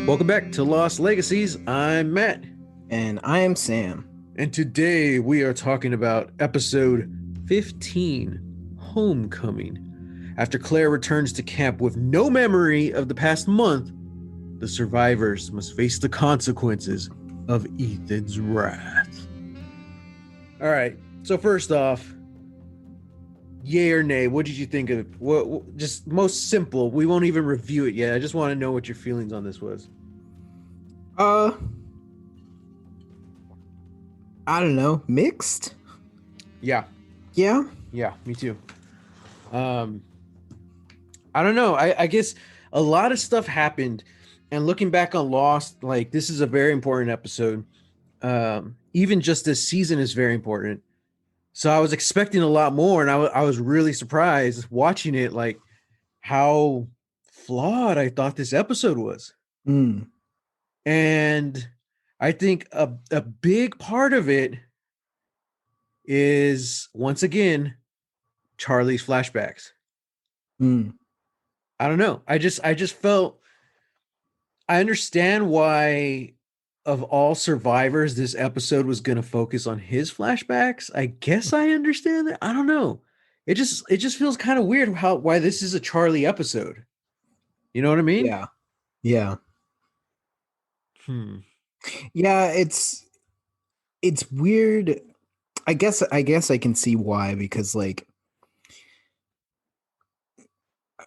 Welcome back to Lost Legacies. I'm Matt, And I am Sam. and today we are talking about episode 15, Homecoming. After Claire returns to camp with no memory of the past month, the survivors must face the consequences of Ethan's wrath. All right, so first off, yay or nay, what did you think of what just most simple? We won't even review it yet. I just want to know what your feelings on this was. Uh, I don't know. Mixed? Yeah. Yeah. Yeah, me too. I don't know. I guess a lot of stuff happened, and looking back on Lost, like this is a very important episode. Even just this season is very important. So I was expecting a lot more, and I was really surprised watching it, like how flawed I thought this episode was. Mm. And I think a big part of it is once again Charlie's flashbacks. Mm. I don't know. I just felt I understand why of all survivors this episode was going to focus on his flashbacks. I guess I understand that. I don't know. It just feels kind of weird how why this is a Charlie episode. You know what I mean? Yeah. Yeah. Hmm. Yeah, it's weird. I guess I can see why, because like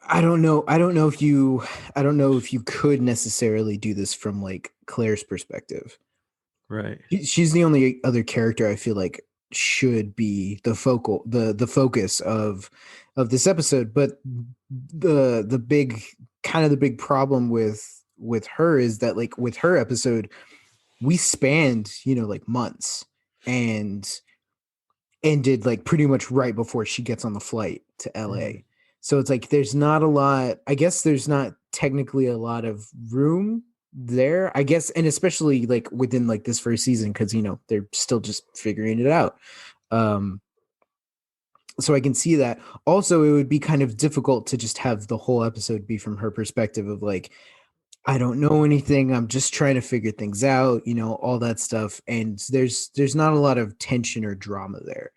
I don't know if you could necessarily do this from like Claire's perspective. Right. She's the only other character I feel like should be the focus of this episode. But the big kind of the big problem with her is that like with her episode, we spanned, like months, and ended like pretty much right before she gets on the flight to Mhm. LA. So it's like there's not a lot, I guess there's not technically a lot of room there, I guess, and especially like within like this first season, because they're still just figuring it out. Um so I can see that. Also, it would be kind of difficult to just have the whole episode be from her perspective of like, I don't know anything. I'm just trying to figure things out, all that stuff. And there's not a lot of tension or drama there.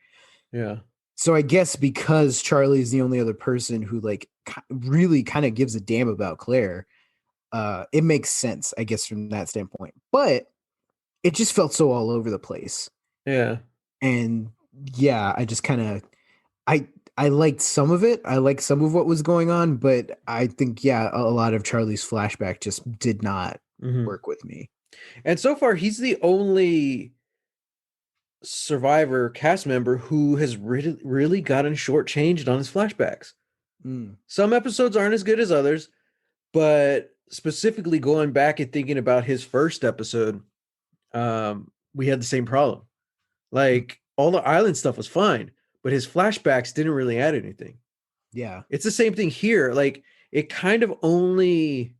Yeah. So I guess because Charlie is the only other person who like really kind of gives a damn about Claire, it makes sense, I guess, from that standpoint. But it just felt so all over the place. Yeah. And yeah, I just kind of I I liked some of it. I liked some of what was going on, but I think yeah, a lot of Charlie's flashback just did not Hmm. work with me. And so far, he's the only survivor cast member who has really gotten shortchanged on his flashbacks. Mm, Some episodes aren't as good as others, but specifically going back and thinking about his first episode, we had the same problem. mm, Like all the island stuff was fine, but his flashbacks didn't really add anything. yeah. It's the same thing here. Like it kind of only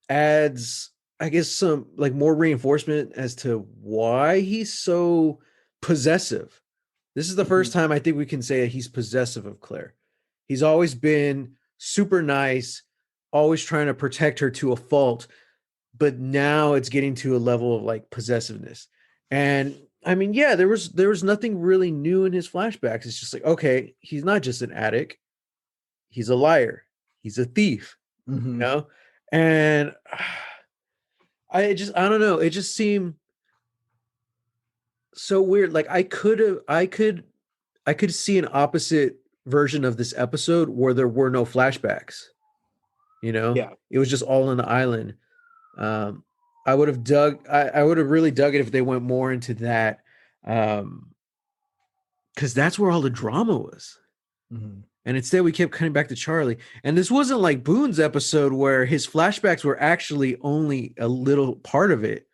adds, I guess, some like more reinforcement as to why he's so possessive. This is the first Mhm, time I think we can say that he's possessive of Claire. He's always been super nice, always trying to protect her to a fault, but now it's getting to a level of like possessiveness. And I mean, yeah, there was nothing really new in his flashbacks. It's just like, okay, he's not just an addict, he's a liar, he's a thief, you mhm, know? And I don't know, it just seemed so weird. Like I could see an opposite version of this episode where there were no flashbacks, you know? yeah. It was just all on the island. Um, I would have really dug it if they went more into that. Um, because that's where all the drama was. Mhm, And instead we kept coming back to Charlie. And this wasn't like Boone's episode where his flashbacks were actually only a little part of it.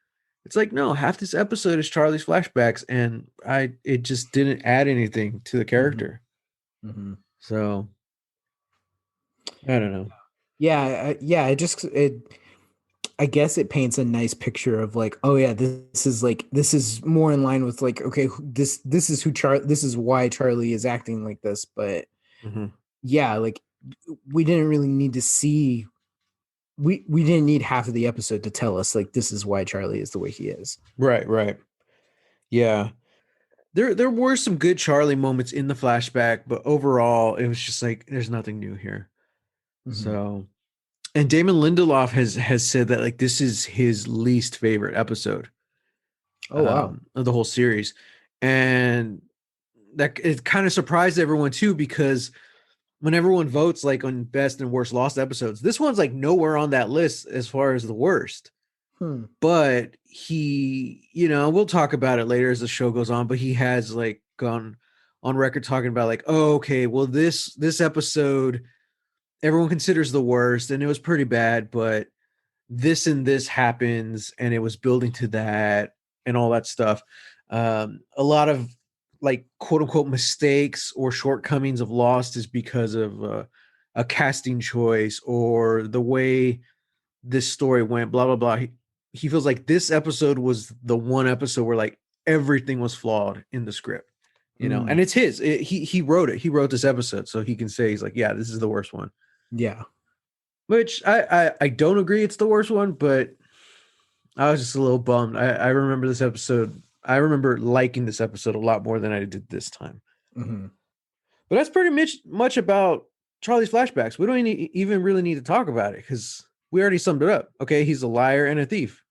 It's like, no, half this episode is Charlie's flashbacks, and I it just didn't add anything to the mhm, character. mhm. So I don't know. Yeah, yeah, I guess it paints a nice picture of like, oh yeah, this is more in line with like, okay, this is why Charlie is acting like this. But Mhm. yeah, like we didn't really need to see we didn't need half of the episode to tell us like this is why Charlie is the way he is. Right, right. Yeah. There were some good Charlie moments in the flashback, but overall it was just like there's nothing new here. Mm-hmm. So, and Damon Lindelof has said that like this is his least favorite episode Oh wow. of the whole series. And that it kind of surprised everyone too, because when everyone votes like on best and worst lost episodes, this one's like nowhere on that list as far as the worst. Hmm. But he, we'll talk about it later as the show goes on, but he has like gone on record talking about like, oh, okay, well, this episode everyone considers the worst and it was pretty bad, but this and this happens and it was building to that and all that stuff. A lot of like quote unquote mistakes or shortcomings of Lost is because of a casting choice or the way this story went, blah blah blah. He feels like this episode was the one episode where like everything was flawed in the script, Mm. and it's his. He wrote it. He wrote this episode, so he can say he's like, yeah, this is the worst one. Yeah. Which I don't agree it's the worst one, but I was just a little bummed. I remember this episode. I remember liking this episode a lot more than I did this time. Mm-hmm. But that's pretty much about Charlie's flashbacks. We don't even really need to talk about it because we already summed it up. Okay, he's a liar and a thief.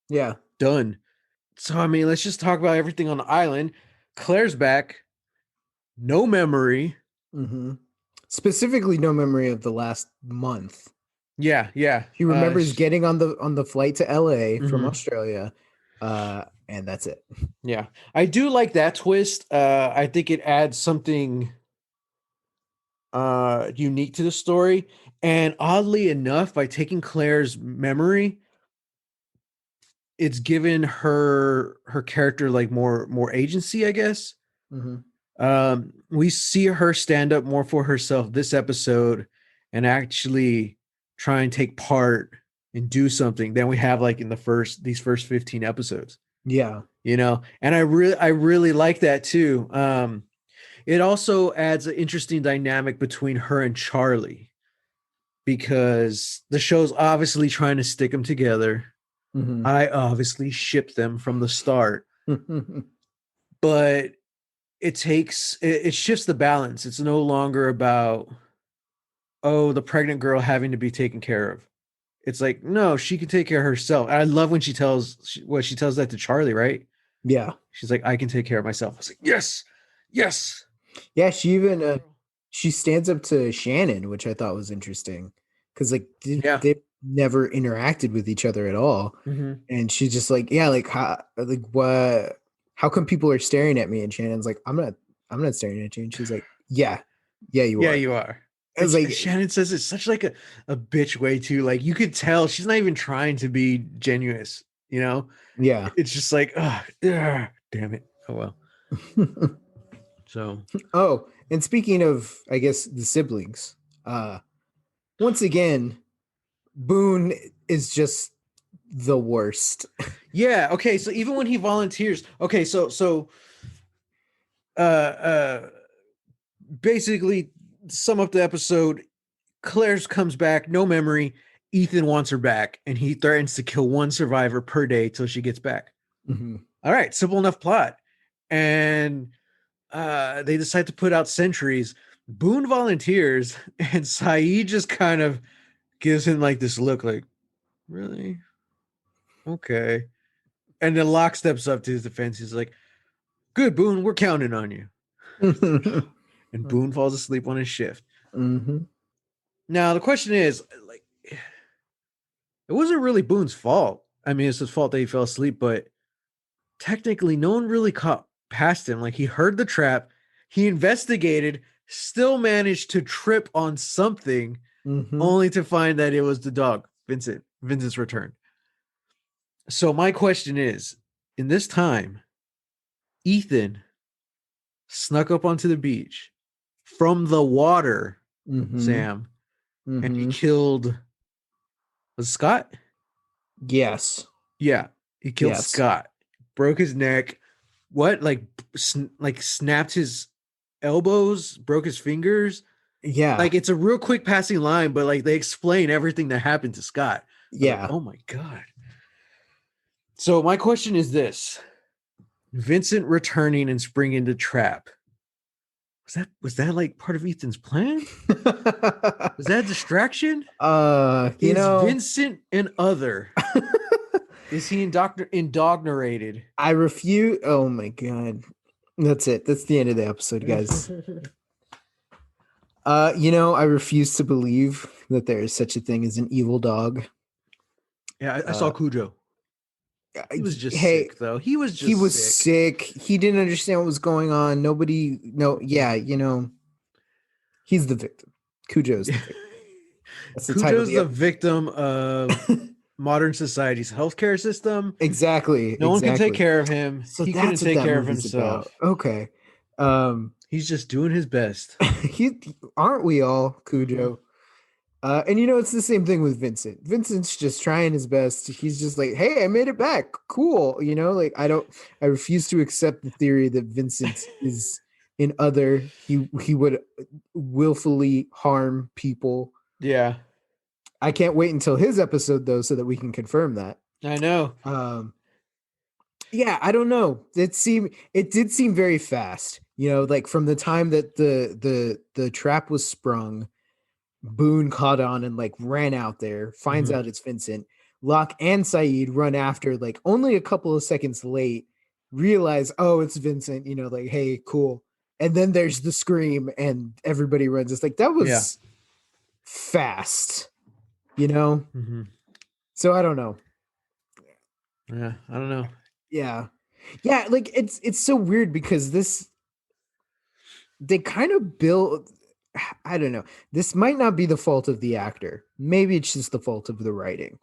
Yeah. Done. So I mean, let's just talk about everything on the island. Claire's back. No memory. Mm-hmm. Specifically, no memory of the last month. Yeah, yeah. He remembers getting on the flight to LA from Mhm. Australia, and that's it. Yeah, I do like that twist. I think it adds something unique to the story. And oddly enough, by taking Claire's memory, it's given her character like more agency, I guess. Mm-hmm. We see her stand up more for herself this episode and actually try and take part and do something than we have like in these first 15 episodes. Yeah. And I really like that too. It also adds an interesting dynamic between her and Charlie because the show's obviously trying to stick them together. Mm-hmm. I obviously shipped them from the start, but it shifts the balance. It's no longer about, oh, the pregnant girl having to be taken care of. It's like, no, she can take care of herself. And I love when she tells that to Charlie, right? Yeah. She's like, I can take care of myself. I was like, yes, yes. Yeah. She even she stands up to Shannon, which I thought was interesting because like Yeah. they never interacted with each other at all, and she's just like, yeah, like what? How come people are staring at me? And Shannon's like, I'm not staring at you. And she's like, yeah, you Yeah, are. you are. I was like, Shannon says it's such like a bitch way too. Like you could tell she's not even trying to be genuine, yeah. It's just like, damn it. Oh well. So Oh, and speaking of, I guess the siblings, once again, Boone is just the worst. yeah, okay. So even when he volunteers, okay, so uh basically sum up the episode, Claire's comes back, no memory. Ethan wants her back, and he threatens to kill one survivor per day till she gets back. Mm-hmm. All right, simple enough plot. And they decide to put out sentries. Boone volunteers, and Saeed just kind of gives him like this look, like, really? Okay. And then Locke steps up to his defense. He's like, good, Boone, we're counting on you. And Boone falls asleep on his shift. Mm-hmm. Now, the question is, like, it wasn't really Boone's fault. I mean, it's his fault that he fell asleep, but technically, no one really caught past him. Like, he heard the trap, he investigated, still managed to trip on something, only to find that it was the dog, Vincent. Vincent's return. So, my question is, in this time, Ethan snuck up onto the beach from the water, Sam, and he killed, was it Scott? Yes. Yeah, he killed Scott, broke his neck. What, like snapped his elbows, broke his fingers? Yeah. Like it's a real quick passing line, but like they explain everything that happened to Scott. I'm like, Yeah. oh my God. So my question is this: Vincent returning and springing to trap. Was that like part of Ethan's plan? Was that a distraction? You Is know, Vincent an other? Is he indoctrinated? I refuse. Oh my god. That's it. That's the end of the episode, guys. I refuse to believe that there is such a thing as an evil dog. Yeah, I saw Uh, Cujo. He was just hey, sick, though. He was he just was sick. sick. He didn't understand what was going on. Nobody, no, yeah, he's the victim. Cujo's the victim. That's the title of Cujo's the the victim of episode. modern society's healthcare system. Exactly, No one can take exactly. care of him. So He couldn't that's what take that care of movie's about. himself. Okay. He's just doing his best. he aren't we all, Mhm. Cujo? And it's the same thing with Vincent. Vincent's just trying his best. He's just like, hey, I made it back. Cool. Like I refuse to accept the theory that Vincent is an other. He would willfully harm people. Yeah, I can't wait until his episode though, so that we can confirm that. I know. Um, yeah, I don't know. It did seem very fast. Like from the time that the trap was sprung, Boone caught on and like ran out there, finds Mhm. out it's Vincent. Locke and Saeed run after, like only a couple of seconds late, realize, oh, it's Vincent, like, hey, cool. And then there's the scream and everybody runs. It's like that Yeah. was fast. Mhm. So I don't know. Yeah, I don't know. Yeah. Yeah, like it's so weird because they kind of build. I don't know. This might not be the fault of the actor. Maybe it's just the fault of the writing.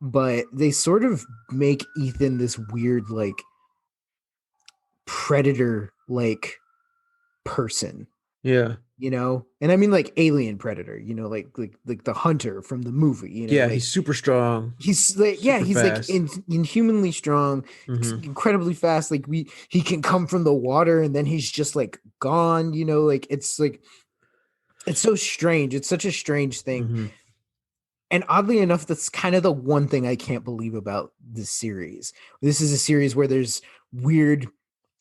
But they sort of make Ethan this weird, like, predator like person, Yeah. And I mean like alien predator, like the hunter from the movie, Yeah, like he's super strong, he's like, yeah, super he's like fast. inhumanly strong, Mhm. incredibly fast. Like he can come from the water and then he's just like gone, like it's so strange. It's such a strange thing. Mhm. And oddly enough, that's kind of the one thing I can't believe about this series. This is a series where there's weird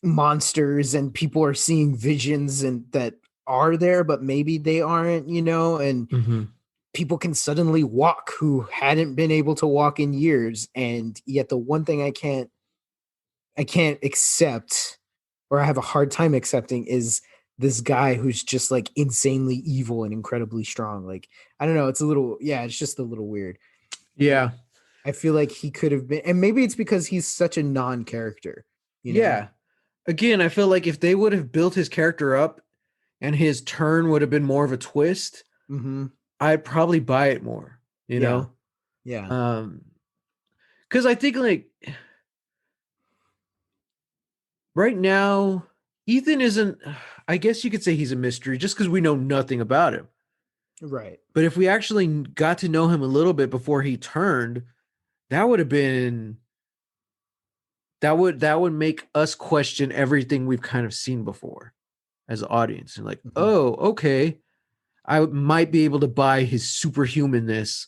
monsters and people are seeing visions and that are there, but maybe they aren't, and Mhm. people can suddenly walk who hadn't been able to walk in years. And yet the one thing I can't accept, or I have a hard time accepting, is this guy who's just like insanely evil and incredibly strong. Like, I don't know, it's just a little weird. And Yeah. I feel like he could have been, and maybe it's because he's such a non-character, you know? Yeah. Again, I feel like if they would have built his character up and his turn would have been more of a twist, Mm-hmm. I'd probably buy it more, you Yeah. know? Yeah. Um, because I think like right now, Ethan isn't, I guess you could say he's a mystery just because we know nothing about him. Right. But if we actually got to know him a little bit before he turned, that would have been that would make us question everything we've kind of seen before as an audience. And like, Mhm. oh, okay, I might be able to buy his superhumanness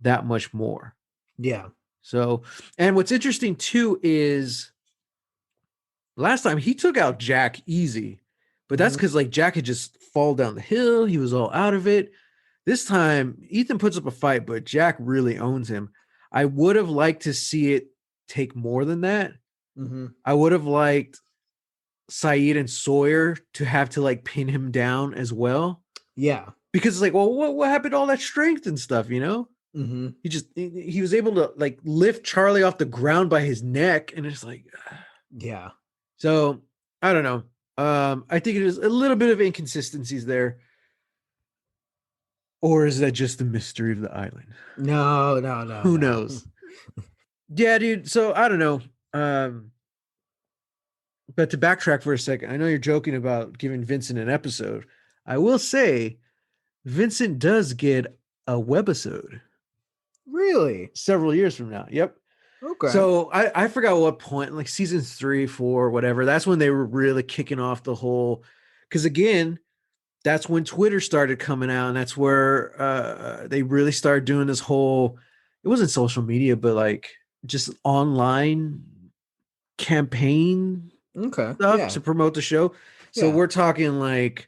that much more. Yeah. So, and what's interesting too is last time he took out Jack easy, but that's Mhm. because like Jack had just fall down the hill. He was all out of it. This time, Ethan puts up a fight, but Jack really owns him. I would have liked to see it take more than that. Mhm. I would have liked Saeed and Sawyer to have to like pin him down as well. Yeah. Because it's like, well, what happened to all that strength and stuff, you know? Mhm. He was able to like lift Charlie off the ground by his neck, and it's like Yeah. so I don't know. I think it is a little bit of inconsistencies there. Or is that just the mystery of the island? No, no, no, Who no. knows? Yeah, dude. So I don't know. But to backtrack for a second, I know you're joking about giving Vincent an episode. I will say Vincent does get a webisode Really? several years from now. Yep. Okay. So I forgot what point, like season 3, 4, whatever. That's when they were really kicking off the whole. Because again, that's when Twitter started coming out, and that's where they really started doing this whole. It wasn't social media, but like just online campaign Okay. stuff Yeah. to promote the show. So Yeah. we're talking like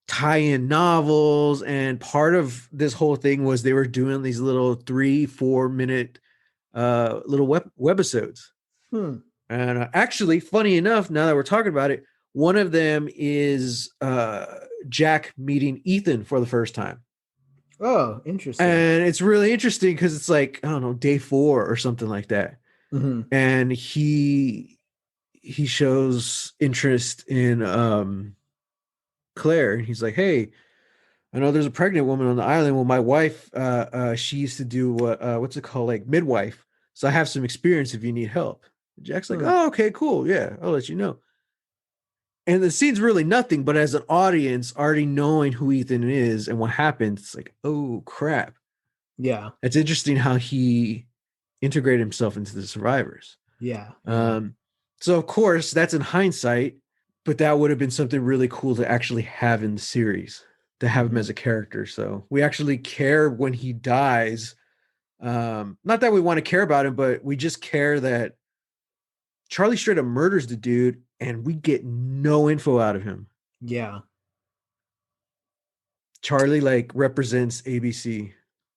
tie-in novels, and part of this whole thing was they were doing these little 3-4 minute little webisodes. Hmm. And actually, funny enough, now that we're talking about it, one of them is Jack meeting Ethan for the first time. Oh, interesting. And it's really interesting because it's like, I don't know, day 4 or something like that. Hmm. And he shows interest in Claire, and he's like, "Hey, I know there's a pregnant woman on the island. Well, my wife, she used to do what's it called, like midwife. So I have some experience if you need help." Jack's like, Hmm. "Oh, okay, cool. Yeah, I'll let you know." And the scene's really nothing, but as an audience, already knowing who Ethan is and what happened, it's like, oh crap. Yeah. It's interesting how he integrated himself into the survivors. Yeah. Yeah. Um, so of course, that's in hindsight, but that would have been something really cool to actually have in the series, to have him Hmm. as a character. So we actually care when he dies. Not that we want to care about him, but we just care that Charlie straight up murders the dude and we get no info out of him. Yeah. Charlie like represents ABC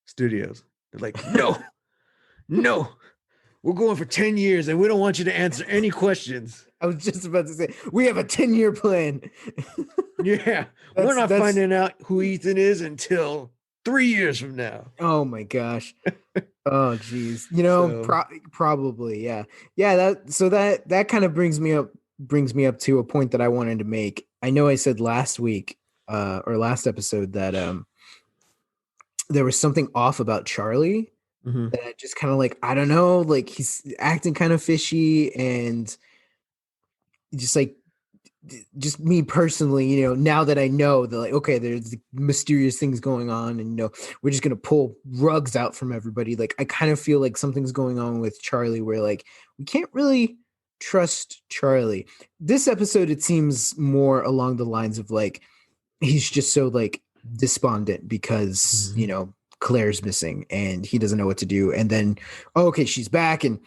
Studios. They're like, no, no, we're going for 10 years and we don't want you to answer any questions. I was just about to say we have a 10-year plan. Yeah, we're that's not that's finding out who Ethan is until 3 years from now. oh my gosh. Oh geez. So, Probably, yeah. Yeah, that kind of brings me up to a point that I wanted to make. I know I said last week or last episode that there was something off about Charlie mhm, that I just kind of like, I don't know, like he's acting kind of fishy and just like just me personally, now that I know that, like, okay, there's mysterious things going on, and we're just gonna pull rugs out from everybody. Like, I kind of feel like something's going on with Charlie, where like we can't really trust Charlie. This episode, it seems more along the lines of like he's just so like despondent because mhm, Claire's missing and he doesn't know what to do, and then oh, okay, she's back and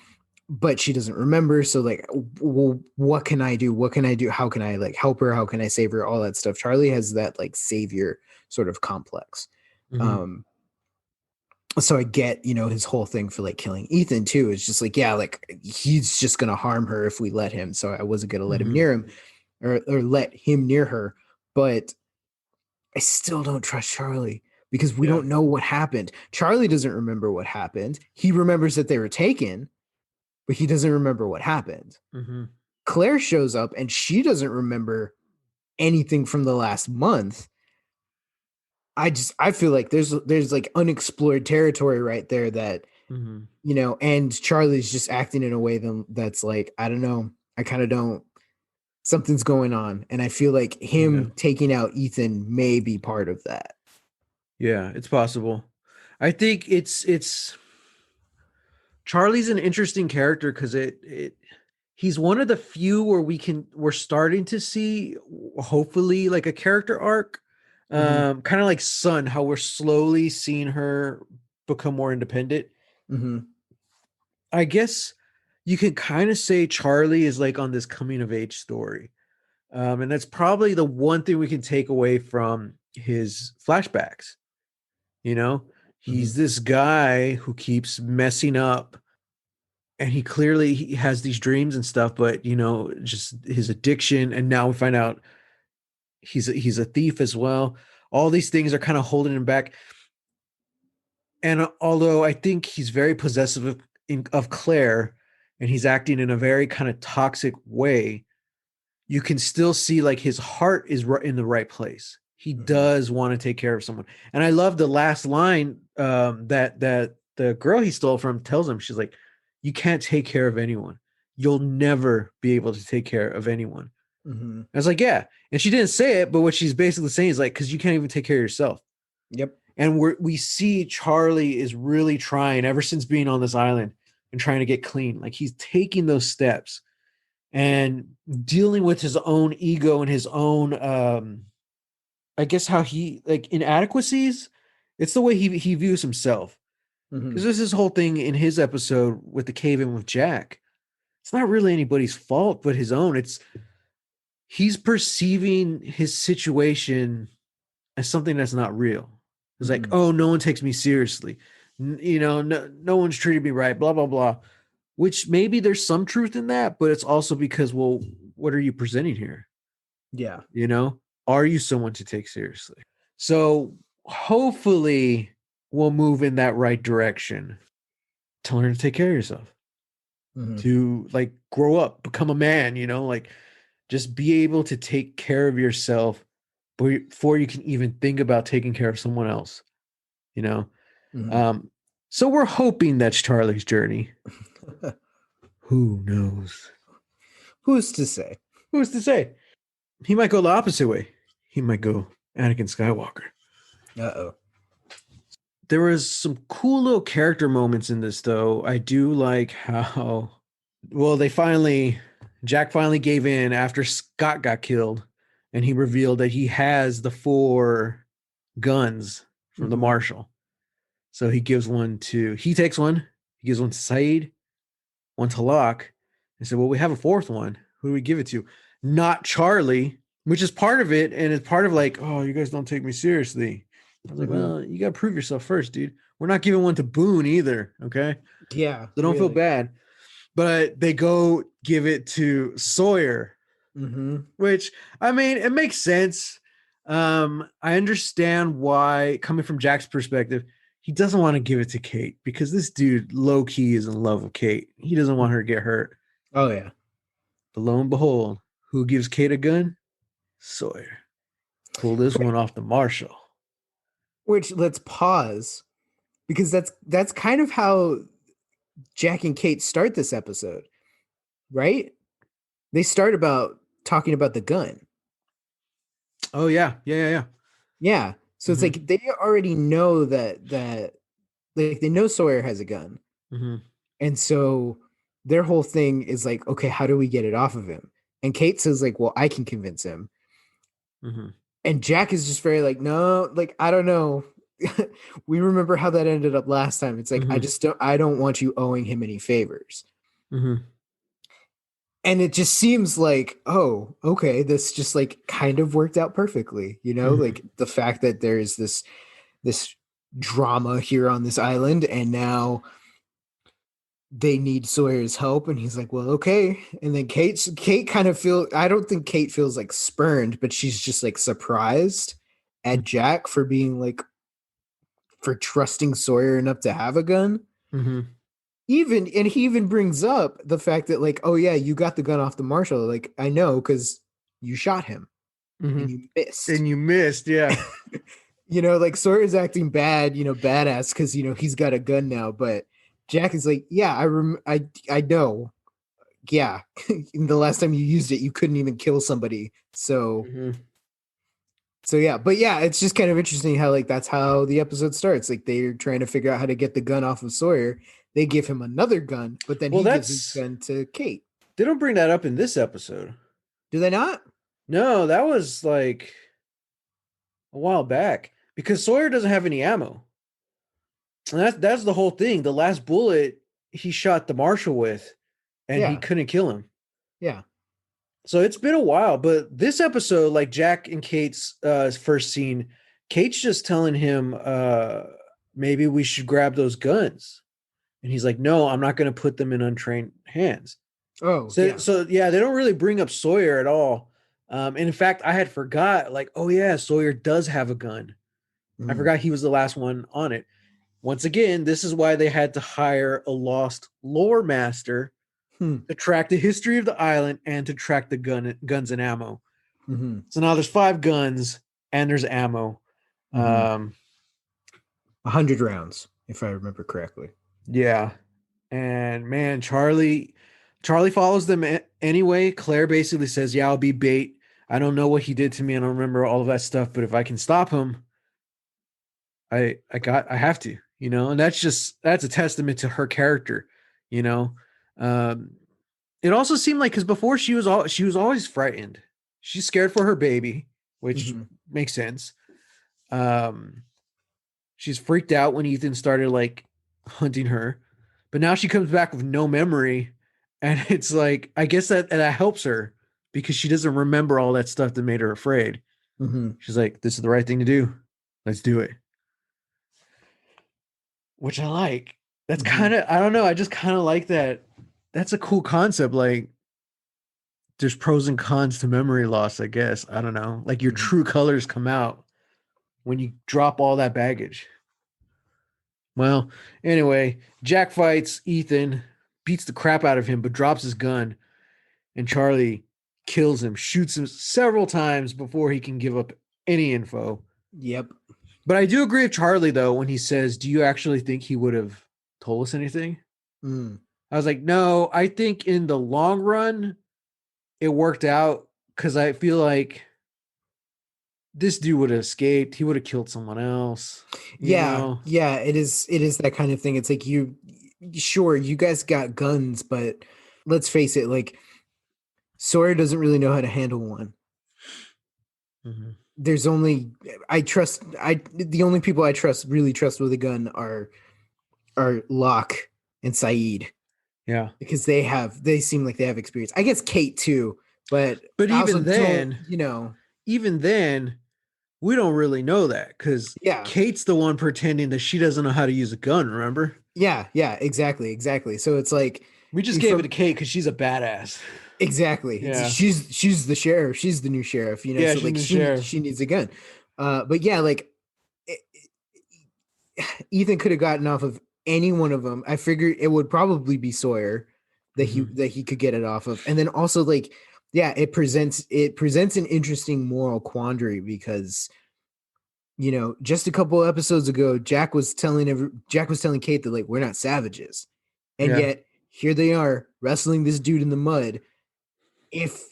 but she doesn't remember. So like, well, what can I do? What can I do? How can I like help her? How can I save her? All that stuff. Charlie has that like savior sort of complex. mhm, Um, so I get, his whole thing for like killing Ethan too. It's just like, yeah, like he's just gonna harm her if we let him. So I wasn't gonna let him mhm. near him or let him near her. But I still don't trust Charlie because we Yeah. don't know what happened. Charlie doesn't remember what happened. He remembers that they were taken, but he doesn't remember what happened. Mhm. Claire shows up and she doesn't remember anything from the last month. I feel like there's like unexplored territory right there that Mhm. and Charlie's just acting in a way that's like, I don't know, I kind of don't, something's going on, and I feel like Yeah. him taking out Ethan may be part of that. Yeah, it's possible. I think it's Charlie's an interesting character because it he's one of the few where we're starting to see hopefully like a character arc. Hmm. Kind of like Sun, how we're slowly seeing her become more independent. Hmm. I guess you can kind of say Charlie is like on this coming of age story. And that's probably the one thing we can take away from his flashbacks. You know, Hmm. he's this guy who keeps messing up, and he has these dreams and stuff, but just his addiction, and now we find out he's a thief as well. All these things are kind of holding him back. And although I think he's very possessive of Claire, and he's acting in a very kind of toxic way, you can still see like his heart is in the right place. He Hmm. does want to take care of someone. And I love the last line that the girl he stole from tells him. She's like, "You can't take care of anyone. You'll never be able to take care of anyone." Hmm. I was like, "Yeah," and she didn't say it, but what she's basically saying is like, "Because you can't even take care of yourself." Yep. And we see Charlie is really trying ever since being on this island and trying to get clean. Like he's taking those steps and dealing with his own ego and his own I guess how he like inadequacies. It's the way he views himself. Because Mhm. there's this whole thing in his episode with the cave in with Jack. It's not really anybody's fault but his own. It's he's perceiving his situation as something that's not real. It's like, Mhm. oh, no one takes me seriously. No one's treated me right, blah, blah, blah. Which maybe there's some truth in that, but it's also because, well, what are you presenting here? Yeah. You know, are you someone to take seriously? So hopefully we'll move in that right direction to learn to take care of yourself, Mhm. to like grow up, become a man, like just be able to take care of yourself before you can even think about taking care of someone else, you know? Mhm. Um, so we're hoping that's Charlie's journey. Who knows? Who's to say? Who's to say? He might go the opposite way. He might go Anakin Skywalker. Uh-oh. There was some cool little character moments in this, though. I do like how, well, Jack finally gave in after Scott got killed, and he revealed that he has the 4 guns from the Mhm. marshal. So he takes one, he gives one to Saeed, one to Locke. He said, well, we have a 4th one. Who do we give it to? Not Charlie, which is part of it. And it's part of like, oh, you guys don't take me seriously. I was like, Mhm. well, you got to prove yourself first, dude. We're not giving one to Boone either. Okay. Yeah, So don't feel really. bad. But they go give it to Sawyer, Mhm. which, I mean, it makes sense. I understand why, coming from Jack's perspective, he doesn't want to give it to Kate because this dude low key is in love with Kate. He doesn't want her to get hurt. Oh yeah. But lo and behold, who gives Kate a gun? Sawyer. Pull this one off the marshal. Which let's pause because that's kind of how Jack and Kate start this episode, right? They start about talking about the gun. Oh yeah, yeah. Yeah. So it's Mm-hmm. like they already know that like they know Sawyer has a gun. Mm-hmm. And so their whole thing is like, okay, how do we get it off of him? And Kate says like, well, I can convince him. Mm-hmm. And Jack is just very like, no, like I don't know. We remember how that ended up last time. It's like Mm-hmm. I don't want you owing him any favors. Mm-hmm. And it just seems like, oh, okay, this just like kind of worked out perfectly, Mm-hmm. like the fact that there's this drama here on this island and now they need Sawyer's help and he's like, well, okay. And then Kate kind of I don't think Kate feels like spurned, but she's just like surprised at Jack for being like for trusting Sawyer enough to have a gun. Mm-hmm. And he even brings up the fact that like, oh yeah, you got the gun off the marshal. Like, I know because you shot him Mm-hmm. and you missed. And you missed, yeah. Like Sawyer's acting bad, badass because he's got a gun now. But Jack is like, yeah, I know. Yeah, the last time you used it, you couldn't even kill somebody. Mm-hmm. So yeah, but yeah, it's just kind of interesting how like that's how the episode starts. Like they're trying to figure out how to get the gun off of Sawyer. They give him another gun, but then Well, he gives his that's gun to Kate. they don't bring that up in this episode. Do they not? No, that was like a while back because Sawyer doesn't have any ammo. And that's the whole thing. The last bullet he shot the marshal with, and he Yeah, couldn't kill him. yeah. So it's been a while, but this episode, like Jack and Kate's first scene, Kate's just telling him maybe we should grab those guns. And he's like, no, I'm not going to put them in untrained hands. Oh So, yeah. so yeah, they don't really bring up Sawyer at all. And in fact, I had forgot, like, oh yeah, Sawyer does have a gun. I Mm. forgot he was the last one on it. Once again, this is why they had to hire a lost lore master Hmm. to track the history of the island and to track the guns and ammo. Mm-hmm. So now there's 5 guns and there's ammo. Mm-hmm. Um, 100 rounds, if I remember correctly. yeah, and man, Charlie follows them anyway. Claire basically says, "Yeah, I'll be bait. I don't know what he did to me. I don't remember all of that stuff, but if I can stop him, I have to, And that's a testament to her character, you know. Um, it also seemed like because before she was always frightened. She's scared for her baby. which Mm-hmm. makes sense. Um, she's freaked out when Ethan started like hunting her, but now she comes back with no memory, and it's like I guess that helps her because she doesn't remember all that stuff that made her afraid. Mm-hmm. She's like, "This is the right thing to do. Let's do it," which I like. That's Mm-hmm. kind of I don't know. I just kind of like that. That's a cool concept. Like, there's pros and cons to memory loss. I guess I don't know. Like your Mm-hmm. true colors come out when you drop all that baggage. Well, anyway, Jack fights Ethan, beats the crap out of him, but drops his gun, and Charlie kills him, shoots him several times before he can give up any info. Yep. But I do agree with Charlie, though, when he says, "Do you actually think he would have told us anything?" Mm. I was like, no, I think in the long run, it worked out because I feel like this dude would have escaped. He would have killed someone else, you Yeah, know? yeah, it is that kind of thing. It's like sure, you guys got guns, but let's face it, like Sawyer doesn't really know how to handle one. Mhm. There's only I the only people I really trust with a gun are Locke and Saeed Yeah. because they seem like they have experience. I guess Kate too, but But I also even don't, then, you know, even then, we don't really know that because yeah. Kate's the one pretending that she doesn't know how to use a gun. Remember? Yeah, yeah, exactly, exactly. So it's like We just gave it to from Kate because she's a badass. exactly. Yeah. She's the sheriff. She's the new sheriff, you know. Yeah, So she's like the sheriff. she needs a gun. But yeah, like it, Ethan could have gotten off of any one of them. I figured it would probably be Sawyer Mhm. that he could get it off of. And then also like yeah, it presents an interesting moral quandary because you know, just a couple episodes ago, Jack was telling Kate that like we're not savages. And Yeah. yet here they are wrestling this dude in the mud. If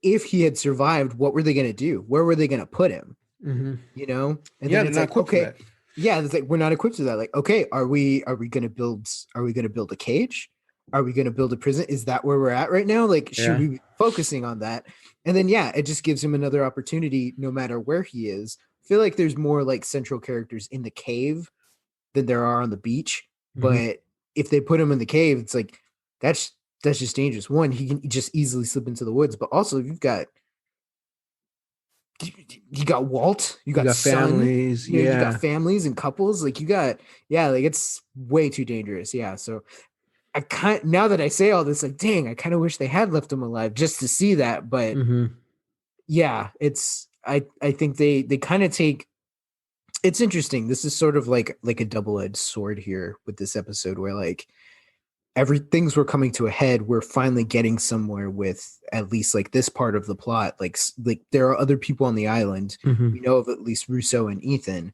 if he had survived, what were they going to do? Where were they going to put him? Hmm. You know? And Yeah, then they're it's not like, equipped for okay, that. yeah, it's like we're not equipped to that. Like, okay, are we going to build a cage? Are we going to build a prison? Is that where we're at right now? Like, should Yeah. we be focusing on that? And then yeah, it just gives him another opportunity no matter where he is. I feel like there's more like central characters in the cave than there are on the beach. Hmm. But if they put him in the cave, it's like that's that's just dangerous. One, he can just easily slip into the woods, but also you got Walt, you You got got Son, families. you know, you got Yeah. families and couples. Like you got yeah, like it's way too dangerous. Yeah, so I kind now that I say all this, like dang, I kind of wish they had left him alive just to see that. But Hmm. yeah, it's I think they kind of take it's interesting. This is sort of like a double-edged sword here with this episode where like everything's were coming to a head. We're finally getting somewhere with at least like this part of the plot. Like there are other people on the island. Hmm. We know of at least Russo and Ethan.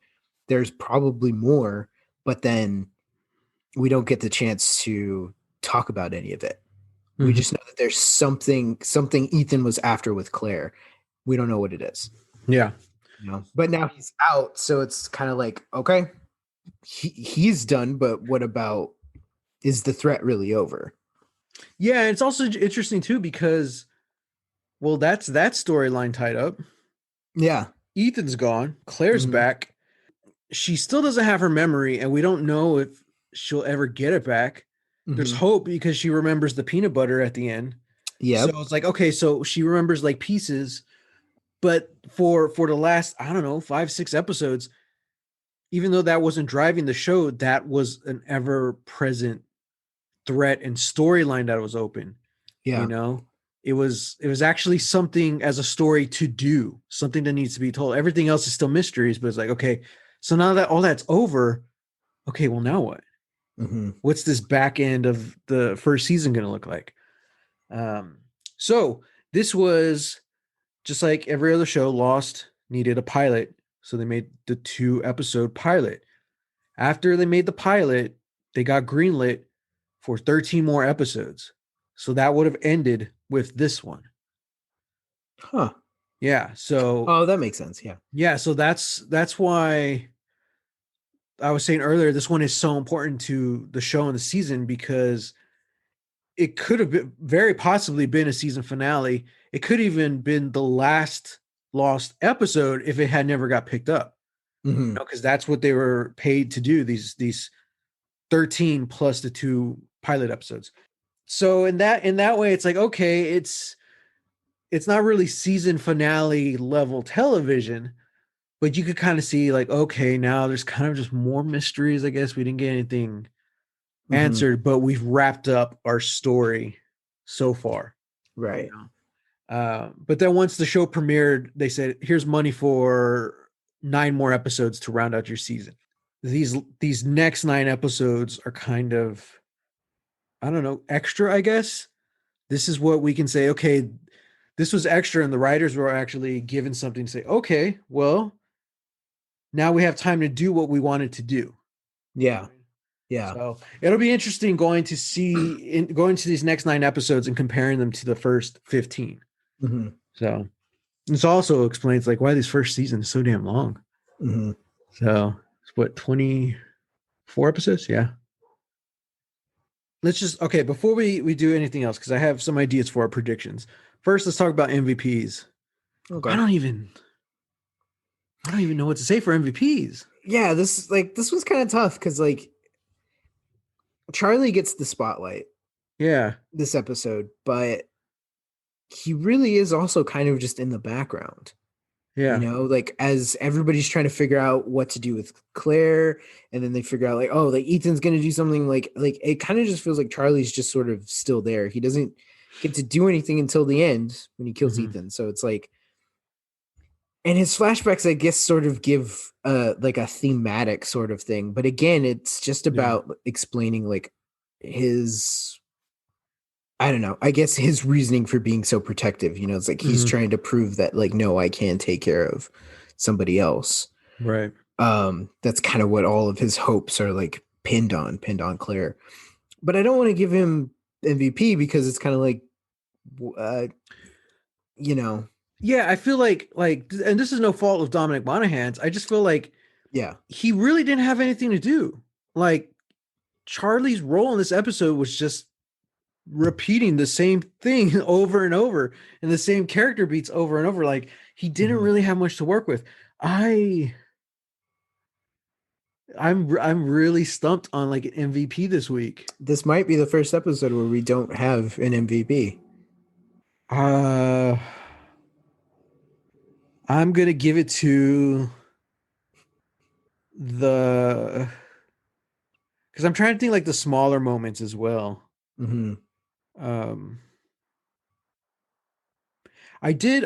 There's probably more, but then we don't get the chance to talk about any of it. We Hmm. just know that there's something Ethan was after with Claire. We don't know what it is. Yeah. You know, but now he's out, so it's kind of like okay, he's done. But what about is the threat really over? Yeah. And it's also interesting too because, well, that's that storyline tied up. Yeah. Ethan's gone. Claire's Mm-hmm. back. She still doesn't have her memory, and we don't know if she'll ever get it back. There's Mm-hmm. hope because she remembers the peanut butter at the end. So Yep. it's like, okay, so she remembers like pieces, but for the last, I don't know, 5, 6 episodes, even though that wasn't driving the show, that was an ever-present threat and storyline that was open. You Yeah. know, it was actually something as a story to do, something that needs to be told. Everything else is still mysteries, but it's like, okay, so now that all that's over, okay, well now what? Mm-hmm. What's this back end of the first season going to look like? Um, so this was just like every other show. Lost needed a pilot, so they made the 2 episode pilot. After they made the pilot, they got greenlit for 13 more episodes. So that would have ended with this one. Huh. Yeah. So Oh, that makes sense. Yeah. yeah, so that's why I was saying earlier this one is so important to the show and the season because it could have been very possibly been a season finale. It could even been the last lost episode if it had never got picked up. Hmm. Because that's what they were paid to do, these 13 plus the 2 pilot episodes. So in that way, it's like, okay, it's not really season finale level television, but you could kind of see like, okay, now there's kind of just more mysteries. I guess we didn't get anything Hmm. answered, but we've wrapped up our story so far, you Right. know. But then once the show premiered, they said, "Here's money for 9 more episodes to round out your season." These next 9 episodes are kind of, I don't know, extra, I guess. This is what we can say. Okay, this was extra, and the writers were actually given something to say. Okay, well, now we have time to do what we wanted to do. You know what Yeah. I mean? Yeah. So it'll be interesting going to these next 9 episodes and comparing them to the first 15. Hmm. So this also explains like why this first season is so damn long. Hmm. So it's what, 24 episodes? Yeah. Let's just, okay, before we do anything else, because I have some ideas for our predictions. First, let's talk about MVPs. I Okay. don't even I don't even know what to say for MVPs. Yeah, this was kind of tough because like Charlie gets the spotlight Yeah. this episode, but he really is also kind of just in the background. You Yeah. know, like as everybody's trying to figure out what to do with Claire, and then they figure out like, oh, like Ethan's gonna do something like it kind of just feels like Charlie's just sort of still there. He doesn't get to do anything until the end when he kills Hmm. Ethan. So it's like, and his flashbacks, I guess, sort of give like a thematic sort of thing. But again, it's just Yeah. about explaining like his, I don't know, I guess his reasoning for being so protective. You know, it's like he's Hmm. trying to prove that like, no, I can take care of somebody else. Right. That's kind of what all of his hopes are like pinned on Claire. But I don't want to give him MVP because it's kind of like, uh, you know, Yeah, I feel like, and this is no fault of Dominic Monaghan's. I just feel like yeah. he really didn't have anything to do. Like Charlie's role in this episode was just repeating the same thing over and over, and the same character beats over and over. Like he didn't Mhm. really have much to work with. I I'm really stumped on like an MVP this week. This might be the first episode where we don't have an MVP. Uh I'm gonna give it to the, because I'm trying to think like the smaller moments as well. Hmm. Um I did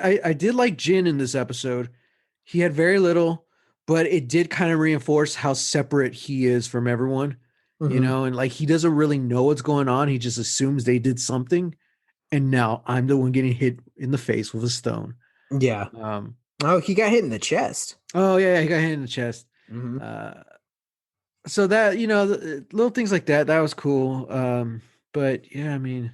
like Jin in this episode. He had very little, but it did kind of reinforce how separate he is from everyone, Hmm. and like he doesn't really know what's going on. He just assumes they did something, and now I'm the one getting hit in the face with a stone. Yeah. Um, Oh, he got hit in the chest. oh yeah, he got hit in the chest. Hmm. Uh, so that, little things like that was cool. But yeah, I mean,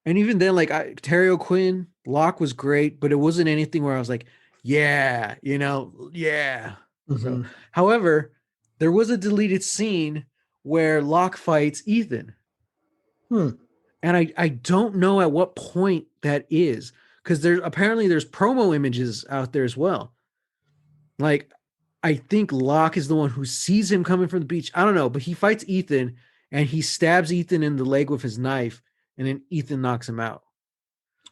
and even then, like Terry O'Quinn, Locke was great, but it wasn't anything where I was like, yeah, yeah. So, Hmm. however, there was a deleted scene where Locke fights Ethan, Hmm. and I don't know at what point that is, because there's promo images out there as well. Like, I think Locke is the one who sees him coming from the beach. I don't know, but he fights Ethan, and he stabs Ethan in the leg with his knife, and then Ethan knocks him out.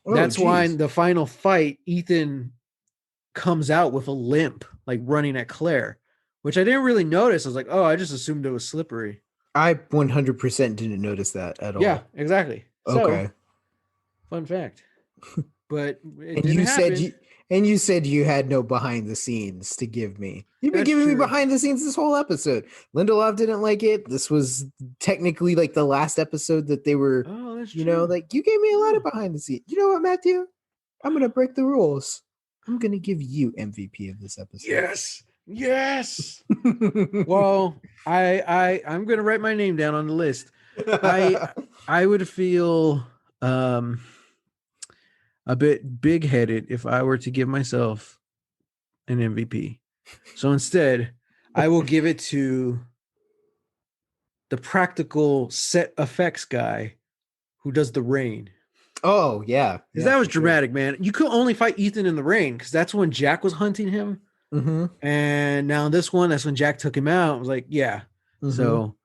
Oh, That's why in geez. the final fight, Ethan comes out with a limp, like running at Claire, which I didn't really notice. I was like, oh, I just assumed it was slippery. I 100% didn't notice that at Yeah, all. exactly. So, Okay. fun fact. But it And didn't you said happen. you and you said you had no behind the scenes to give me. You've been That's giving me true. behind the scenes this whole episode. Lindelof didn't like it. This was technically like the last episode that they were, Oh, that's you know, true. like you gave me a lot of Oh, behind the scenes. You know what, Matthew? I'm gonna break the rules. I'm gonna give you MVP of this episode. yes. Yes. Well, I'm gonna write my name down on the list. I I would feel um a bit big headed if I were to give myself an MVP. So instead, I will give it to the practical set effects guy who does the rain. Oh yeah, Because yeah, that was for sure. dramatic, man. You could only fight Ethan in the rain because that's when Jack was hunting him. Mm-hmm. And now this one, that's when Jack took him out. I was like, yeah. Mm-hmm. So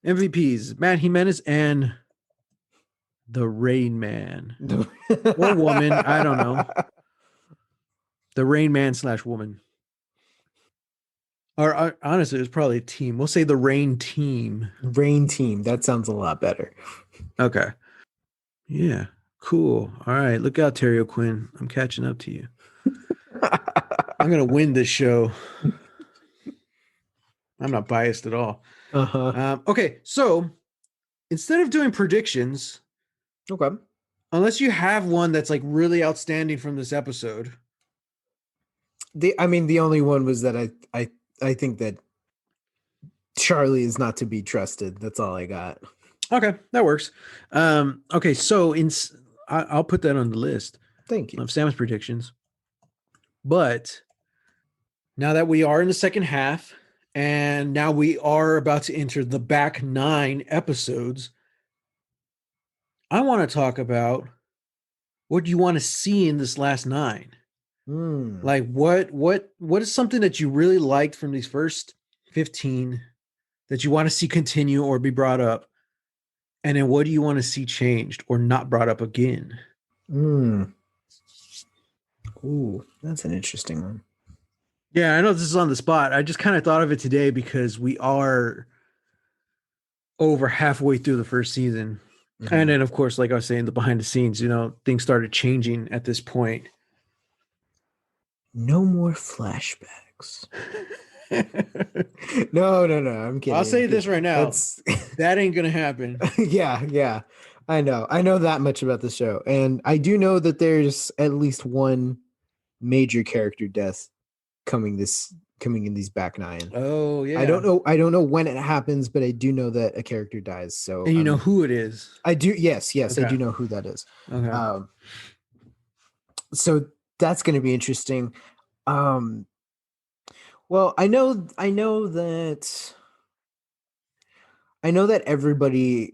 MVPs, Matt Jimenez and the Rain Man or woman. I don't know. The Rain Man slash woman. Or honestly, it was probably a team. We'll say the Rain Team. Rain team. That sounds a lot better. Okay. Yeah. Cool. All right. Look out, Terry O'Quinn. I'm catching up to you. I'm gonna win this show. I'm not biased at all. Uh-huh. Okay, so instead of doing predictions, Okay. unless you have one that's like really outstanding from this episode. I mean, the only one was that I think that Charlie is not to be trusted. That's all I got. Okay, that works. Okay, so I'll put that on the list Thank you. of Sam's predictions. But now that we are in the second half, and now we are about to enter the back 9 episodes, I want to talk about what you want to see in this last 9. Mm. Like what is something that you really liked from these first 15 that you want to see continue or be brought up? And then what do you want to see changed or not brought up again? Mm. Ooh, that's an interesting one. Yeah, I know this is on the spot. I just kind of thought of it today because we are over halfway through the first season. Mm-hmm. And then of course, like I was saying, the behind the scenes, things started changing at this point. No more flashbacks. No, I'm kidding. I'll say this right now. That's that ain't gonna happen. yeah. I know that much about the show, and I do know that there's at least one major character death coming in these back 9. Oh yeah. I don't know when it happens, but I do know that a character dies. So And you know who it is. I do. Yes, Okay. I do know who that is. Okay. So that's going to be interesting. Well, I know that everybody's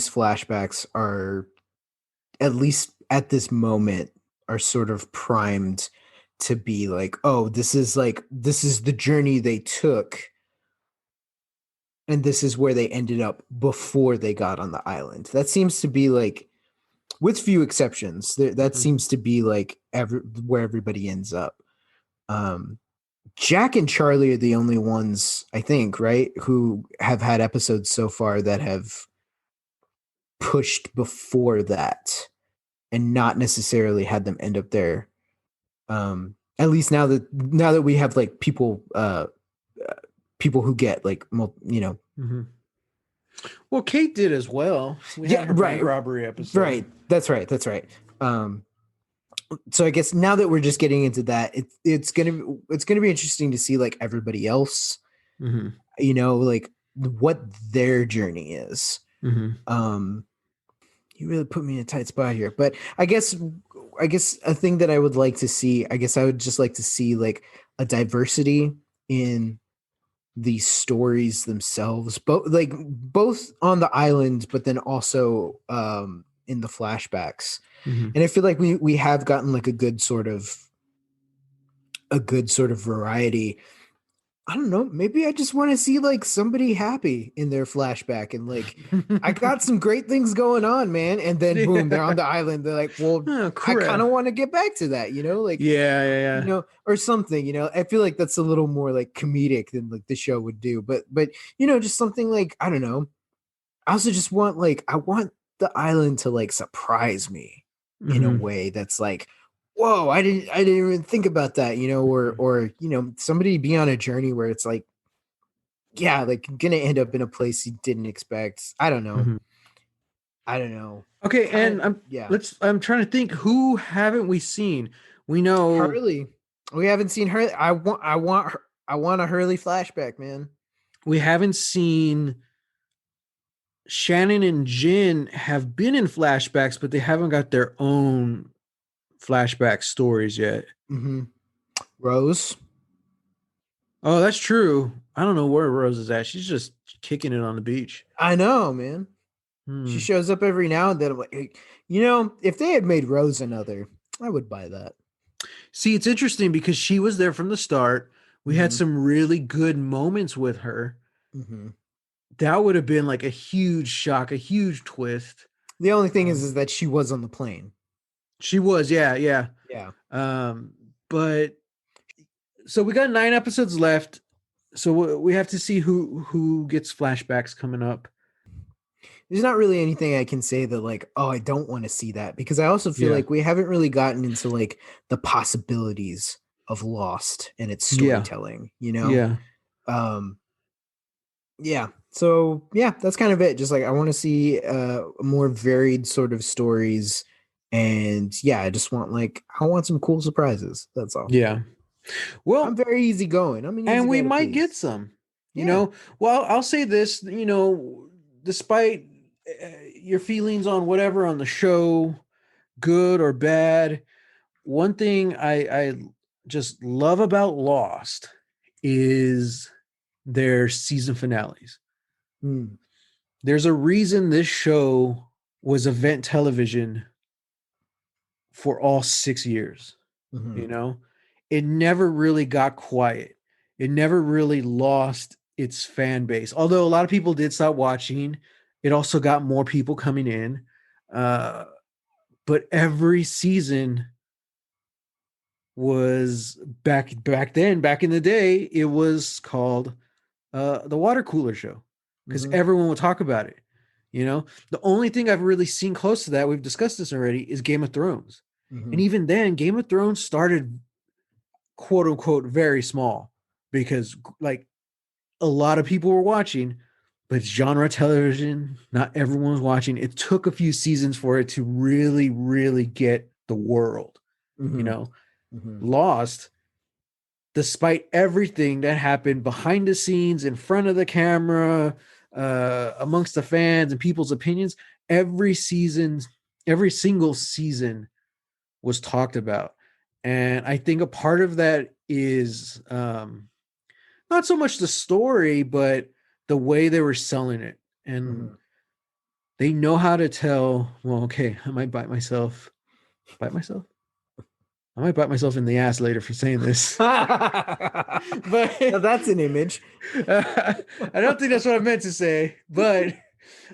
flashbacks are, at least at this moment, are sort of primed to be like, oh, this is the journey they took, and this is where they ended up before they got on the island. That seems to be like, with few exceptions, that seems to be like where everybody ends up. Jack and Charlie are the only ones, I think, right, who have had episodes so far that have pushed before that and not necessarily had them end up there. At least now that we have like people who get like, Mm-hmm. Well, Kate did as well. We had her bank robbery episode. Right. That's right. So I guess now that we're just getting into that, it's gonna be interesting to see like everybody else, like what their journey is. You really put me in a tight spot here, but I guess a thing that I would like to see, I would just like to see like a diversity in the stories themselves, both on the island, but then also in the flashbacks. And I feel like we have gotten like a good sort of variety. I don't know. Maybe I just want to see like somebody happy in their flashback, and like, I got some great things going on, man. And then boom, they're on the island. They're like, well, I kind of want to get back to that, like, yeah. Or something, I feel like that's a little more like comedic than like the show would do. But just something like, I don't know. I also just want I want the island to like surprise me in a way that's like, whoa, I didn't even think about that, or somebody be on a journey where it's like, yeah, like gonna end up in a place you didn't expect. I don't know. Okay, and I'm trying to think, who haven't we seen? We know Hurley. We haven't seen her. I want a Hurley flashback, man. We haven't seen Shannon and Jin have been in flashbacks, but they haven't got their own flashback stories yet. Rose. Oh, that's true. I don't know where Rose is at. She's just kicking it on the beach. I know, man. She Hmm. shows up every now and then. I'm like, hey, if they had made Rose another, I would buy that. See, it's interesting because she was there from the start. We had Hmm. some really good moments with her. Hmm. That would have been like a huge shock, a huge twist. The only thing is, Um, is that she was on the plane. she was, yeah, yeah. Yeah. But so we got 9 episodes left. So we have to see who gets flashbacks coming up. There's not really anything I can say that like, oh, I don't want to see that, because I also feel Yeah, like we haven't really gotten into like the possibilities of Lost and its yeah, storytelling, yeah, Um yeah. So yeah, that's kind of it. Just like I want to see more varied sort of stories, and yeah, I want some cool surprises. That's all. yeah. I'm Well, very easygoing. I'm an and easy we guy to might get please. some. You Yeah. know, well, I'll say this. Despite your feelings on whatever on the show, good or bad, one thing I just love about Lost is their season finales. Mm. There's a reason this show was event television for all 6 years. Hmm. You know, it never really got quiet. It never really lost its fan base. Although a lot of people did stop watching, it also got more people coming in. Uh, but every season was back in the day, it was called the water cooler show because Hmm. everyone would talk about it. The only thing I've really seen close to that, we've discussed this already, is Game of Thrones. And Hmm. even then, Game of Thrones started quote unquote very small because like a lot of people were watching, but it's genre television. Not everyone was watching. It took a few seasons for it to really, really get the world. You Hmm. know, Hmm. Lost, despite everything that happened behind the scenes, in front of the camera, amongst the fans and people's opinions, every season, every single season was talked about. And I think a part of that is not so much the story, but the way they were selling it. And Hmm. they know how to tell, well, okay, I might bite myself. Bite myself? I might bite myself in the ass later for saying this. But Now that's an image. I don't think that's what I meant to say. But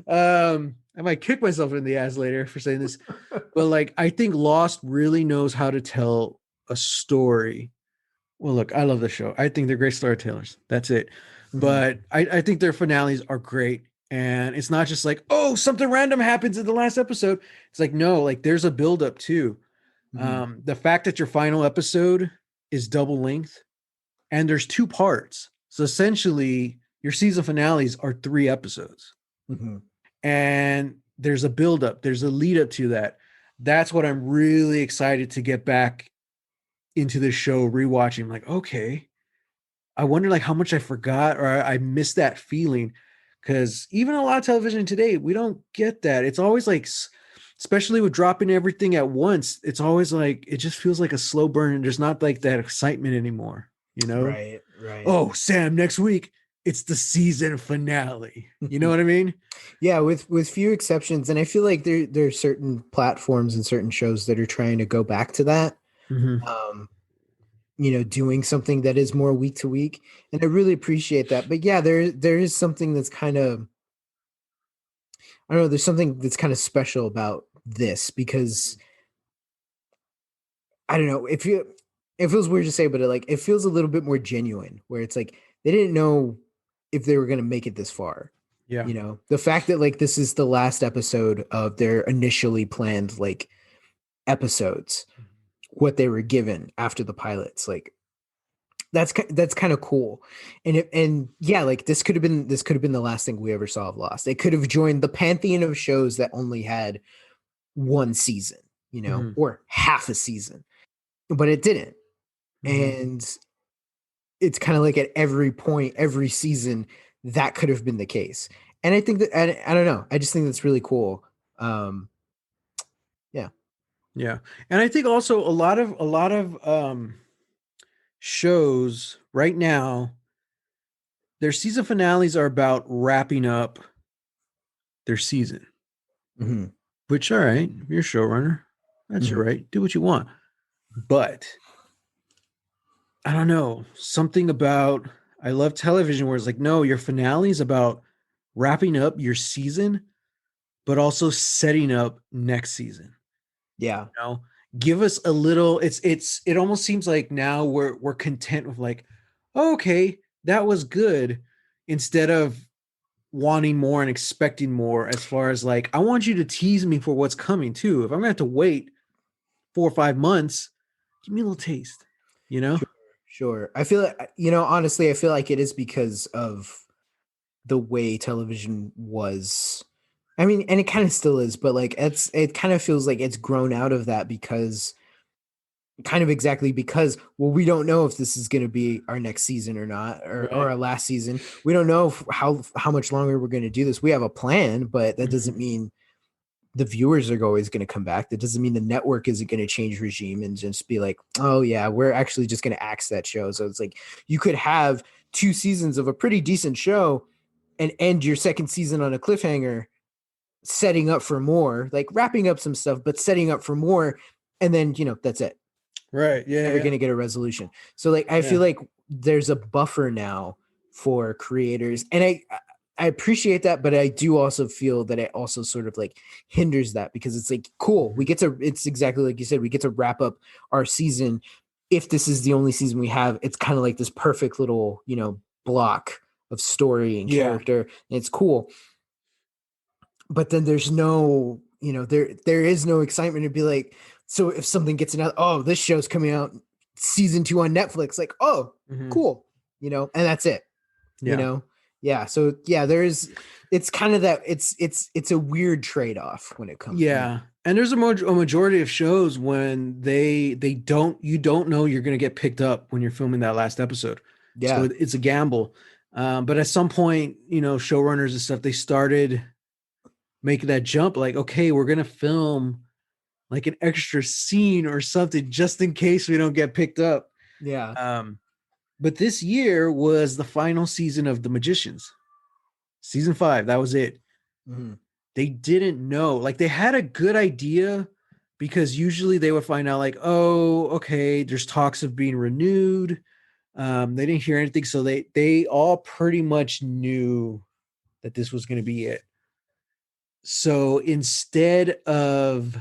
I might kick myself in the ass later for saying this. But like, I think Lost really knows how to tell a story. Well, look, I love the show. I think they're great storytellers. That's it. Hmm. But I think their finales are great. And it's not just like, oh, something random happens in the last episode. It's like, no, like there's a buildup too. Hmm. The fact that your final episode is double length and there's 2 parts. So essentially, your season finales are 3 episodes. Hmm. And there's a buildup, there's a lead up to that. That's what I'm really excited to get back into the show, rewatching. Like, okay, I wonder like how much I forgot or I missed that feeling. Because even a lot of television today, we don't get that. It's always like, especially with dropping everything at once, it's always like it just feels like a slow burn, and there's not like that excitement anymore. You know? Right, right. Oh, Sam, next week it's the season finale. You know what I mean? Yeah, with few exceptions, and I feel like there are certain platforms and certain shows that are trying to go back to that. Mm-hmm. Um, doing something that is more week to week, and I really appreciate that. But yeah, there is something that's kind of, I don't know, there's something that's kind of special about this, because I don't know, it feels weird to say, but it feels a little bit more genuine, where it's like they didn't know if they were going to make it this far. Yeah. The fact that like this is the last episode of their initially planned like episodes, what they were given after the pilots, like that's kind of cool. And yeah, like this could have been the last thing we ever saw of Lost. It could have joined the pantheon of shows that only had one season, Mm-hmm. or half a season, but it didn't. Mm-hmm. And it's kind of like at every point, every season, that could have been the case. And I think that, I don't know, I just think that's really cool. Um, yeah. Yeah. And I think also a lot of shows right now, their season finales are about wrapping up their season. Mhm. Which, all right, if you're a showrunner, that's your Mhm. right. Do what you want. But I don't know, something about I love television where it's like, no, your finale is about wrapping up your season, but also setting up next season. Yeah. You know, give us a little. It almost seems like now we're content with like, oh, okay, that was good, instead of wanting more and expecting more. As far as like, I want you to tease me for what's coming too. If I'm gonna have to wait 4 or 5 months, give me a little taste. You know? Sure. Sure. I feel like, honestly, I feel like it is because of the way television was. I mean, and it kind of still is, but like it kind of feels like it's grown out of that because kind of exactly because, well, we don't know if this is going to be our next season or not, or Right. our last season. We don't know how much longer we're going to do this. We have a plan, but that doesn't Mhm. mean the viewers are always going to come back. That doesn't mean the network isn't going to change regime and just be like, oh yeah, we're actually just going to axe that show. So it's like you could have 2 seasons of a pretty decent show and end your second season on a cliffhanger, setting up for more, like wrapping up some stuff, but setting up for more. And then, that's it. Right. Yeah. Never Yeah. going to get a resolution. So like I feel Yeah. like there's a buffer now for creators, and I appreciate that, but I do also feel that it also sort of like hinders that because it's like cool, we Mhm. get to, it's exactly like you said, we get to wrap up our season. If this is the only season we have, it's kind of like this perfect little block of story and Yeah. character, and it's cool. But then there's no, there is no excitement to be like, so if something gets another, oh, this show's coming out season 2 on Netflix, like, oh, Mhm. cool, and that's it, you Yeah. know. Yeah, so yeah, it's kind of that, it's a weird trade-off when it comes, Yeah. And there's a majority of shows when they don't you don't know you're going to get picked up when you're filming that last episode. So yeah, it's a gamble. But at some point, showrunners and stuff, they started making that jump like, okay, we're going to film like an extra scene or something just in case we don't get picked up. yeah. Um, but this year was the final season of The Magicians, season 5. That was it. Mhm. They didn't know. Like they had a good idea because usually they would find out like, oh, okay, there's talks of being renewed. They didn't hear anything, so they all pretty much knew that this was going to be it. So instead of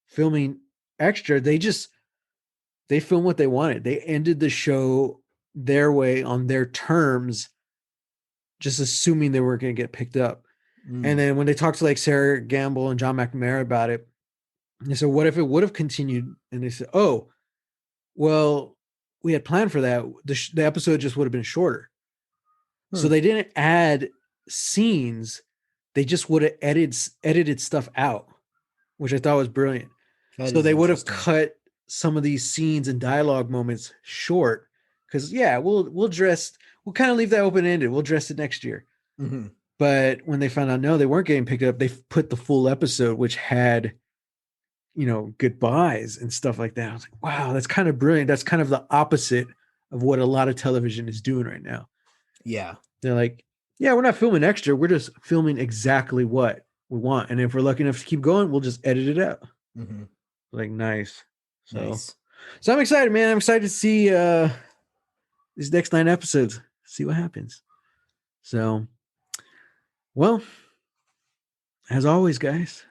filming extra, they filmed what they wanted. They ended the show their way on their terms, just assuming they were going to get picked up. And Mm. then when they talked to like Sarah Gamble and John McNamara about it, they said, "What if it would have continued?" And they said, "Oh, well, we had planned for that. The episode just would have been shorter." So Hmm. they didn't add scenes; they just would have edited stuff out, which I thought was brilliant. That So is they would have interesting. cut some of these scenes and dialogue moments short because yeah, we'll kind of leave that open ended. We'll dress it next year. Mhm. But when they found out no, they weren't getting picked up, they put the full episode, which had goodbyes and stuff like that. I was like, wow, that's kind of brilliant. That's kind of the opposite of what a lot of television is doing right now. Yeah. They're like, yeah, we're not filming extra. We're just filming exactly what we want. And if we're lucky enough to keep going, we'll just edit it out. Mhm. Like, nice. So, Nice. so I'm excited, man. I'm excited to see these next 9 episodes, see what happens. So, well, as always, guys,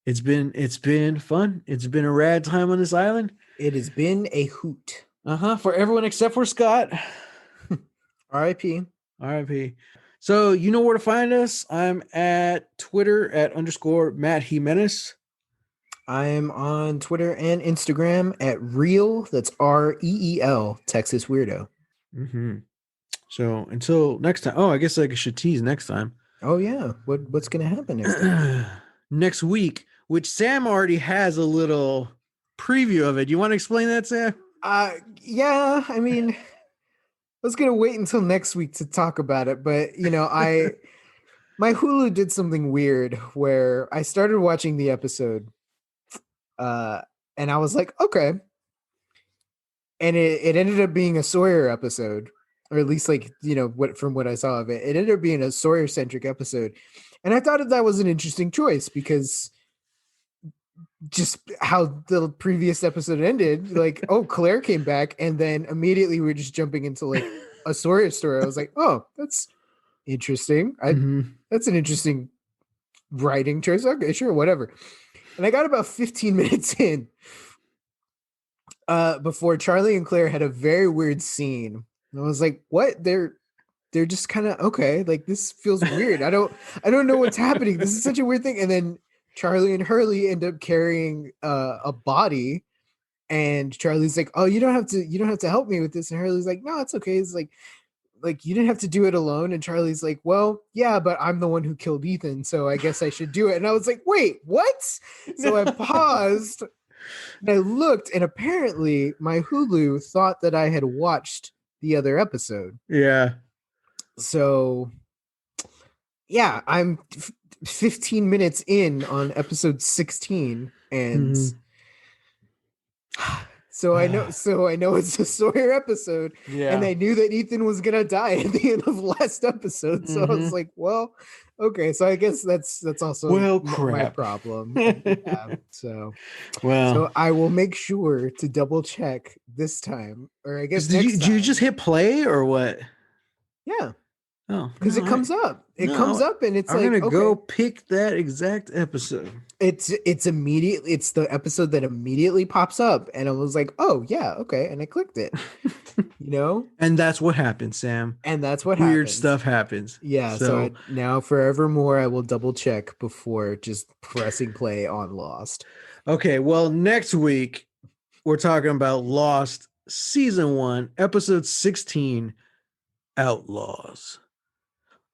it's been fun. It's been a rad time on this island. It has been a hoot. For everyone except for Scott. R.I.P. RIP. So you know where to find us. I'm at Twitter at _ Matt Jimenez. I'm on Twitter and Instagram at Real, that's REEL, Texas Weirdo. Mm-hmm. So until next time. Oh, I guess I should tease next time. Oh yeah. What's gonna happen next time? Next week, which Sam already has a little preview of it. You want to explain that, Sam? Yeah, I mean, I was gonna wait until next week to talk about it, but I my Hulu did something weird where I started watching the episode, uh, and I was like, okay. And it ended up being a Sawyer episode, or at least like what from what I saw of it, it ended up being a Sawyer centric episode, and I thought that was an interesting choice because just how the previous episode ended. Like, oh, Claire came back, and then immediately we're just jumping into like a Sawyer story. I was like, oh, that's interesting. That's an interesting writing choice. Okay, sure, whatever. And I got about 15 minutes in before Charlie and Claire had a very weird scene. And I was like, what? They're just kind of okay. Like, this feels weird. I don't know what's happening. This is such a weird thing. And then Charlie and Hurley end up carrying a body, and Charlie's like, oh, you don't have to help me with this. And Hurley's like, no, it's okay. It's like you didn't have to do it alone. And Charlie's like, well, yeah, but I'm the one who killed Ethan, so I guess I should do it. And I was like, wait, what? So I paused and I looked, and apparently my Hulu thought that I had watched the other episode. Yeah. So yeah, I'm 15 minutes in on episode 16, and so I know it's a Sawyer episode, and I knew that Ethan was gonna die at the end of last episode. So I was like, well, okay, so I guess that's also my problem. Yeah, so I will make sure to double check this time, or I guess did you just hit play or what? Yeah. Oh, because it comes up. It comes up, and it's I'm like, gonna go pick that exact episode. It's immediate. It's the episode that immediately pops up, and I was like, oh yeah, okay, and I clicked it. And that's what happens, Sam. And that's what weird stuff happens. Yeah. So now forevermore, I will double check before just pressing play on Lost. Okay. Well, next week we're talking about Lost season 1, episode 16, Outlaws.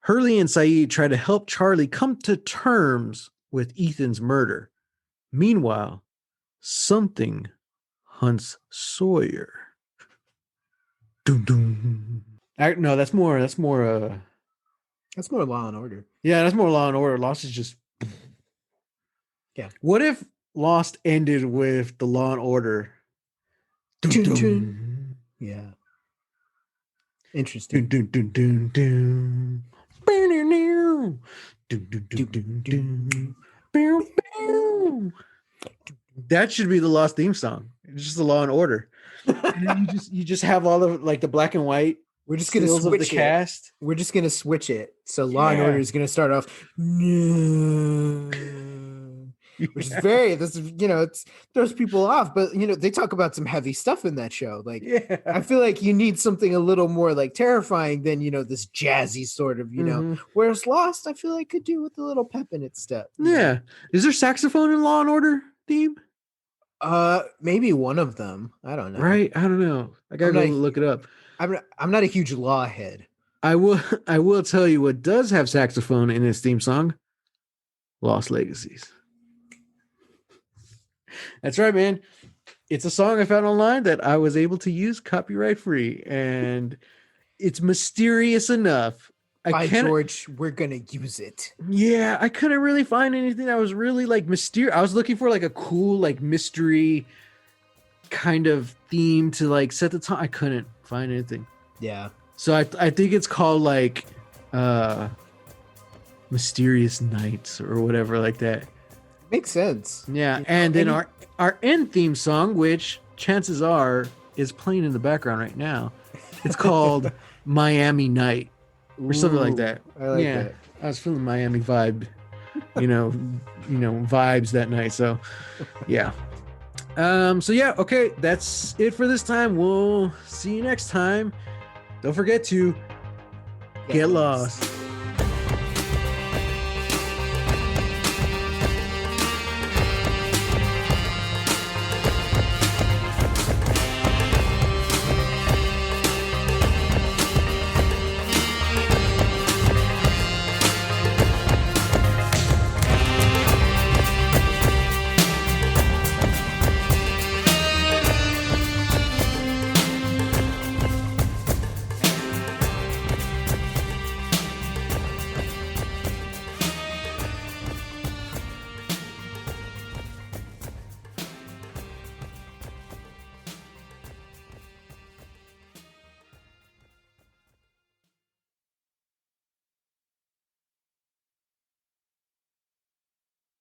Hurley and Saeed try to help Charlie come to terms with Ethan's murder. Meanwhile, something hunts Sawyer. Doom, doom. No, that's more Law and Order. Yeah, that's more Law and Order. Lost is just yeah. What if Lost ended with the Law and Order? Doom, doom. Yeah. Interesting. Doom, doom, doom, doom. That should be the Lost theme song. It's just the Law and Order. And then you just have all the like the black and white. We're just gonna switch the cast. We're just gonna switch it. So Law and Order is gonna start off, which is it throws people off. But they talk about some heavy stuff in that show. Like, I feel like you need something a little more like terrifying than this jazzy sort of Whereas Lost, I feel like could do with a little pep in its step. Yeah, is there saxophone in Law and Order theme? Maybe one of them. I don't know. Right? I don't know. I gotta go look it up. I'm not a huge Law head. I will tell you what does have saxophone in its theme song. Lost Legacies. That's right, man. It's a song I found online that I was able to use copyright free, and it's mysterious enough. By George, we're gonna use it. Yeah, I couldn't really find anything that was really like mysterious. I was looking for like a cool like mystery kind of theme to like set the tone. I couldn't find anything. Yeah. So I think it's called like Mysterious Nights or whatever like that. Makes sense. Yeah, and then our end theme song, which chances are is playing in the background right now. It's called Miami Night. Or something like that. I like that. I was feeling Miami vibe, vibes that night. So, yeah. Okay, that's it for this time. We'll see you next time. Don't forget to get lost.